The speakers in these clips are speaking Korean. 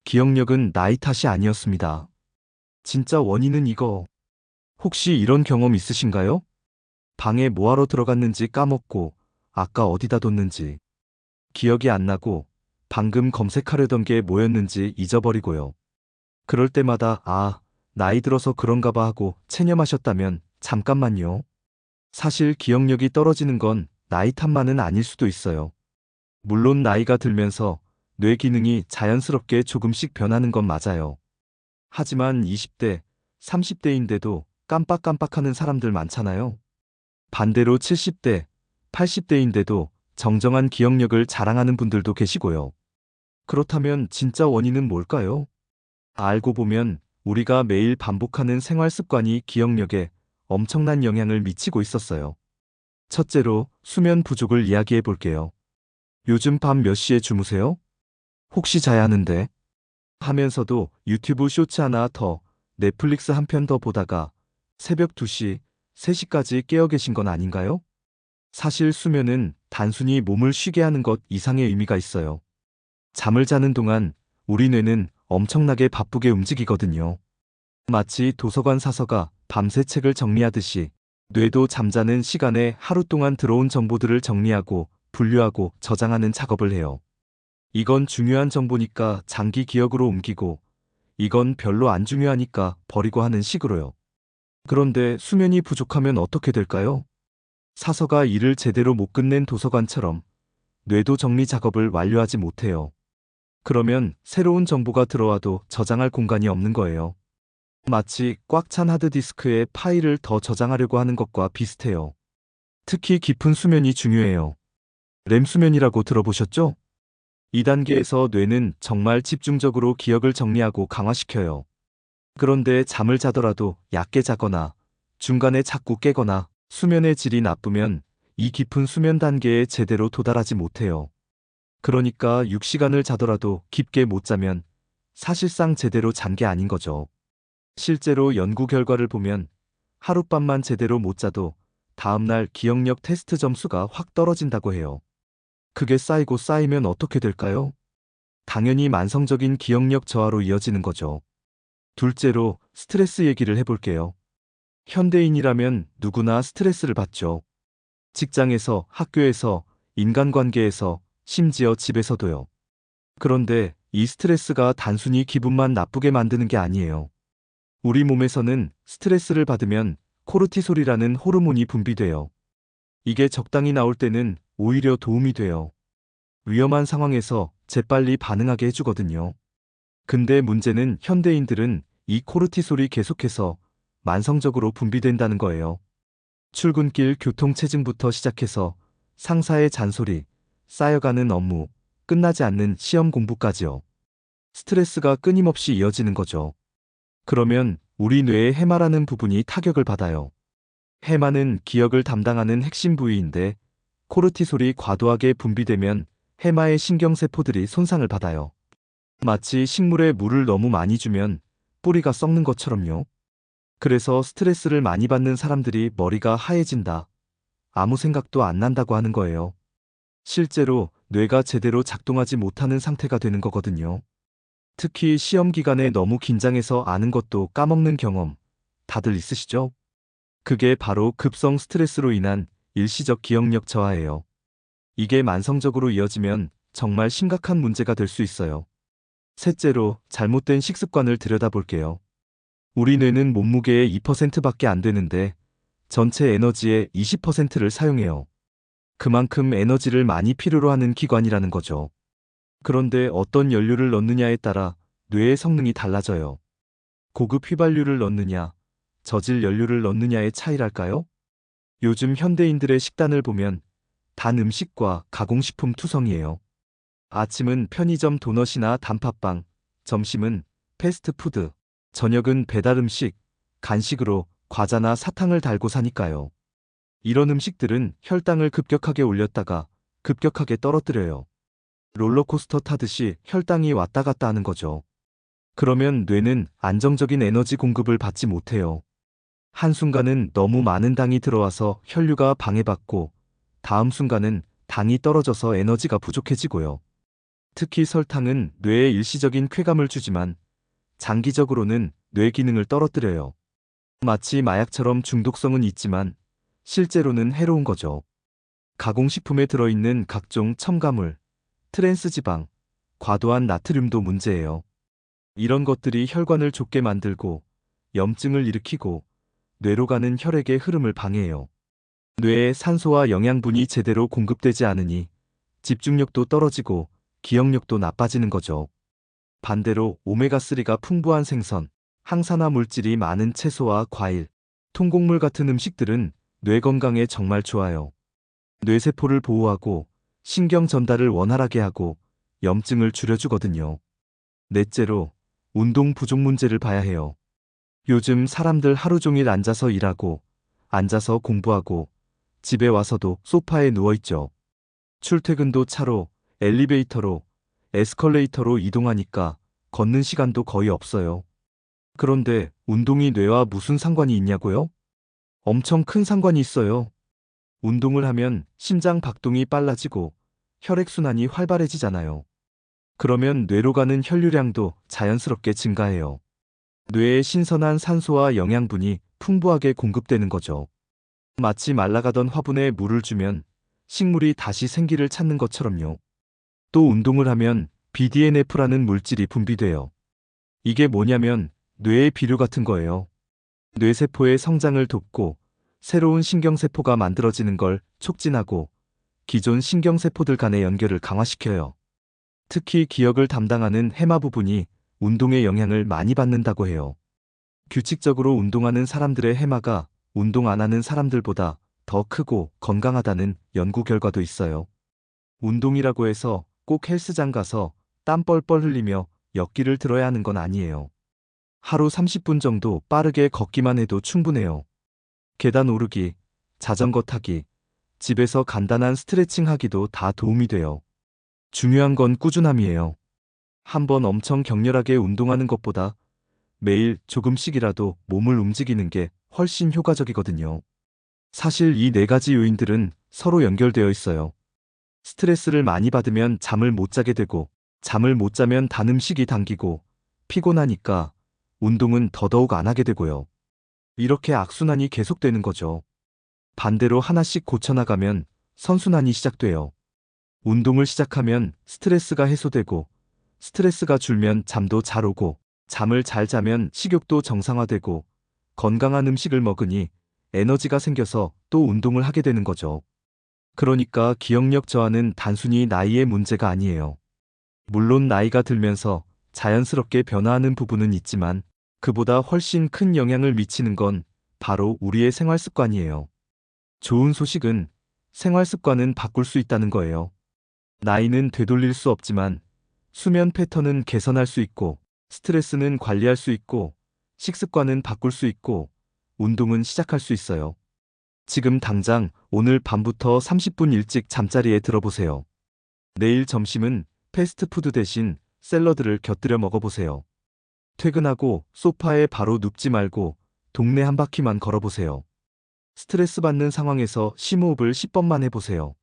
기억력은 나이 탓이 아니었습니다. 진짜 원인은 이거. 혹시 이런 경험 있으신가요? 방에 뭐하러 들어갔는지 까먹고 아까 어디다 뒀는지 기억이 안 나고 방금 검색하려던 게 뭐였는지 잊어버리고요. 그럴 때마다 나이 들어서 그런가 봐 하고 체념하셨다면 잠깐만요. 사실 기억력이 떨어지는 건 나이 탓만은 아닐 수도 있어요. 물론 나이가 들면서 뇌 기능이 자연스럽게 조금씩 변하는 건 맞아요. 하지만 20대, 30대인데도 깜빡깜빡하는 사람들 많잖아요. 반대로 70대, 80대인데도 정정한 기억력을 자랑하는 분들도 계시고요. 그렇다면 진짜 원인은 뭘까요? 알고 보면 우리가 매일 반복하는 생활 습관이 기억력에 엄청난 영향을 미치고 있었어요. 첫째로 수면 부족을 이야기해 볼게요. 요즘 밤 몇 시에 주무세요? 혹시 자야 하는데? 하면서도 유튜브 쇼츠 하나 더, 넷플릭스 한 편 더 보다가 새벽 2시, 3시까지 깨어 계신 건 아닌가요? 사실 수면은 단순히 몸을 쉬게 하는 것 이상의 의미가 있어요. 잠을 자는 동안 우리 뇌는 엄청나게 바쁘게 움직이거든요. 마치 도서관 사서가 밤새 책을 정리하듯이 뇌도 잠자는 시간에 하루 동안 들어온 정보들을 정리하고 분류하고 저장하는 작업을 해요. 이건 중요한 정보니까 장기 기억으로 옮기고 이건 별로 안 중요하니까 버리고 하는 식으로요. 그런데 수면이 부족하면 어떻게 될까요? 사서가 일을 제대로 못 끝낸 도서관처럼 뇌도 정리 작업을 완료하지 못해요. 그러면 새로운 정보가 들어와도 저장할 공간이 없는 거예요. 마치 꽉 찬 하드디스크에 파일을 더 저장하려고 하는 것과 비슷해요. 특히 깊은 수면이 중요해요. 렘 수면이라고 들어보셨죠? 이 단계에서 뇌는 정말 집중적으로 기억을 정리하고 강화시켜요. 그런데 잠을 자더라도 얕게 자거나 중간에 자꾸 깨거나 수면의 질이 나쁘면 이 깊은 수면 단계에 제대로 도달하지 못해요. 그러니까 6시간을 자더라도 깊게 못 자면 사실상 제대로 잔 게 아닌 거죠. 실제로 연구 결과를 보면 하룻밤만 제대로 못 자도 다음날 기억력 테스트 점수가 확 떨어진다고 해요. 그게 쌓이고 쌓이면 어떻게 될까요? 당연히 만성적인 기억력 저하로 이어지는 거죠. 둘째로 스트레스 얘기를 해볼게요. 현대인이라면 누구나 스트레스를 받죠. 직장에서, 학교에서, 인간관계에서, 심지어 집에서도요. 그런데 이 스트레스가 단순히 기분만 나쁘게 만드는 게 아니에요. 우리 몸에서는 스트레스를 받으면 코르티솔이라는 호르몬이 분비돼요. 이게 적당히 나올 때는 오히려 도움이 돼요. 위험한 상황에서 재빨리 반응하게 해주거든요. 근데 문제는 현대인들은 이 코르티솔이 계속해서 만성적으로 분비된다는 거예요. 출근길 교통체증부터 시작해서 상사의 잔소리, 쌓여가는 업무, 끝나지 않는 시험 공부까지요. 스트레스가 끊임없이 이어지는 거죠. 그러면 우리 뇌의 해마라는 부분이 타격을 받아요. 해마는 기억을 담당하는 핵심 부위인데 코르티솔이 과도하게 분비되면 해마의 신경세포들이 손상을 받아요. 마치 식물에 물을 너무 많이 주면 뿌리가 썩는 것처럼요. 그래서 스트레스를 많이 받는 사람들이 머리가 하얘진다, 아무 생각도 안 난다고 하는 거예요. 실제로 뇌가 제대로 작동하지 못하는 상태가 되는 거거든요. 특히 시험 기간에 너무 긴장해서 아는 것도 까먹는 경험 다들 있으시죠? 그게 바로 급성 스트레스로 인한 일시적 기억력 저하예요. 이게 만성적으로 이어지면 정말 심각한 문제가 될 수 있어요. 셋째로 잘못된 식습관을 들여다볼게요. 우리 뇌는 몸무게의 2%밖에 안 되는데 전체 에너지의 20%를 사용해요. 그만큼 에너지를 많이 필요로 하는 기관이라는 거죠. 그런데 어떤 연료를 넣느냐에 따라 뇌의 성능이 달라져요. 고급 휘발유를 넣느냐, 저질 연료를 넣느냐의 차이랄까요? 요즘 현대인들의 식단을 보면 단 음식과 가공식품 투성이에요. 아침은 편의점 도넛이나 단팥빵, 점심은 패스트푸드, 저녁은 배달음식, 간식으로 과자나 사탕을 달고 사니까요. 이런 음식들은 혈당을 급격하게 올렸다가 급격하게 떨어뜨려요. 롤러코스터 타듯이 혈당이 왔다 갔다 하는 거죠. 그러면 뇌는 안정적인 에너지 공급을 받지 못해요. 한순간은 너무 많은 당이 들어와서 혈류가 방해받고 다음 순간은 당이 떨어져서 에너지가 부족해지고요. 특히 설탕은 뇌에 일시적인 쾌감을 주지만 장기적으로는 뇌 기능을 떨어뜨려요. 마치 마약처럼 중독성은 있지만 실제로는 해로운 거죠. 가공식품에 들어있는 각종 첨가물, 트랜스지방, 과도한 나트륨도 문제예요. 이런 것들이 혈관을 좁게 만들고 염증을 일으키고 뇌로 가는 혈액의 흐름을 방해해요. 뇌에 산소와 영양분이 제대로 공급되지 않으니 집중력도 떨어지고 기억력도 나빠지는 거죠. 반대로 오메가3가 풍부한 생선, 항산화 물질이 많은 채소와 과일, 통곡물 같은 음식들은 뇌 건강에 정말 좋아요. 뇌세포를 보호하고 신경 전달을 원활하게 하고 염증을 줄여주거든요. 넷째로 운동 부족 문제를 봐야 해요. 요즘 사람들 하루 종일 앉아서 일하고 앉아서 공부하고 집에 와서도 소파에 누워있죠. 출퇴근도 차로, 엘리베이터로, 에스컬레이터로 이동하니까 걷는 시간도 거의 없어요. 그런데 운동이 뇌와 무슨 상관이 있냐고요? 엄청 큰 상관이 있어요. 운동을 하면 심장 박동이 빨라지고 혈액순환이 활발해지잖아요. 그러면 뇌로 가는 혈류량도 자연스럽게 증가해요. 뇌에 신선한 산소와 영양분이 풍부하게 공급되는 거죠. 마치 말라가던 화분에 물을 주면 식물이 다시 생기를 찾는 것처럼요. 또 운동을 하면 BDNF라는 물질이 분비돼요. 이게 뭐냐면 뇌의 비료 같은 거예요. 뇌세포의 성장을 돕고 새로운 신경세포가 만들어지는 걸 촉진하고 기존 신경세포들 간의 연결을 강화시켜요. 특히 기억을 담당하는 해마 부분이 운동의 영향을 많이 받는다고 해요. 규칙적으로 운동하는 사람들의 해마가 운동 안 하는 사람들보다 더 크고 건강하다는 연구 결과도 있어요. 운동이라고 해서 꼭 헬스장 가서 땀 뻘뻘 흘리며 역기를 들어야 하는 건 아니에요. 하루 30분 정도 빠르게 걷기만 해도 충분해요. 계단 오르기, 자전거 타기, 집에서 간단한 스트레칭 하기도 다 도움이 돼요. 중요한 건 꾸준함이에요. 한번 엄청 격렬하게 운동하는 것보다 매일 조금씩이라도 몸을 움직이는 게 훨씬 효과적이거든요. 사실 이 네 가지 요인들은 서로 연결되어 있어요. 스트레스를 많이 받으면 잠을 못 자게 되고, 잠을 못 자면 단 음식이 당기고, 피곤하니까 운동은 더더욱 안 하게 되고요. 이렇게 악순환이 계속되는 거죠. 반대로 하나씩 고쳐나가면 선순환이 시작돼요. 운동을 시작하면 스트레스가 해소되고, 스트레스가 줄면 잠도 잘 오고, 잠을 잘 자면 식욕도 정상화되고, 건강한 음식을 먹으니 에너지가 생겨서 또 운동을 하게 되는 거죠. 그러니까 기억력 저하는 단순히 나이의 문제가 아니에요. 물론 나이가 들면서 자연스럽게 변화하는 부분은 있지만 그보다 훨씬 큰 영향을 미치는 건 바로 우리의 생활 습관이에요. 좋은 소식은 생활 습관은 바꿀 수 있다는 거예요. 나이는 되돌릴 수 없지만 수면 패턴은 개선할 수 있고 스트레스는 관리할 수 있고 식습관은 바꿀 수 있고 운동은 시작할 수 있어요. 지금 당장 오늘 밤부터 30분 일찍 잠자리에 들어보세요. 내일 점심은 패스트푸드 대신 샐러드를 곁들여 먹어보세요. 퇴근하고 소파에 바로 눕지 말고 동네 한 바퀴만 걸어보세요. 스트레스 받는 상황에서 심호흡을 10번만 해보세요.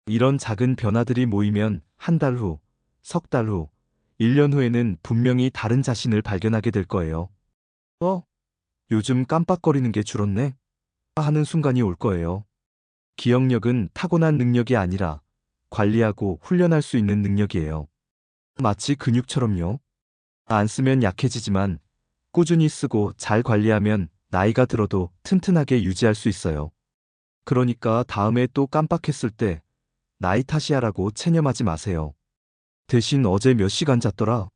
이런 작은 변화들이 모이면 한 달 후, 석 달 후, 1년 후에는 분명히 다른 자신을 발견하게 될 거예요. 요즘 깜빡거리는 게 줄었네? 하는 순간이 올 거예요. 기억력은 타고난 능력이 아니라 관리하고 훈련할 수 있는 능력이에요. 마치 근육처럼요. 안 쓰면 약해지지만 꾸준히 쓰고 잘 관리하면 나이가 들어도 튼튼하게 유지할 수 있어요. 그러니까 다음에 또 깜빡했을 때 나이 탓이야라고 체념하지 마세요. 대신 어제 몇 시간 잤더라?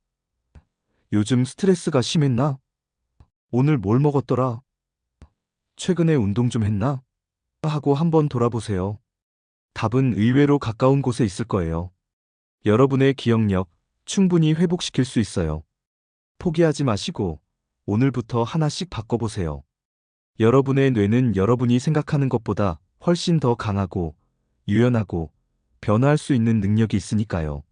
요즘 스트레스가 심했나? 오늘 뭘 먹었더라? 최근에 운동 좀 했나? 하고 한번 돌아보세요. 답은 의외로 가까운 곳에 있을 거예요. 여러분의 기억력 충분히 회복시킬 수 있어요. 포기하지 마시고 오늘부터 하나씩 바꿔보세요. 여러분의 뇌는 여러분이 생각하는 것보다 훨씬 더 강하고 유연하고 변화할 수 있는 능력이 있으니까요.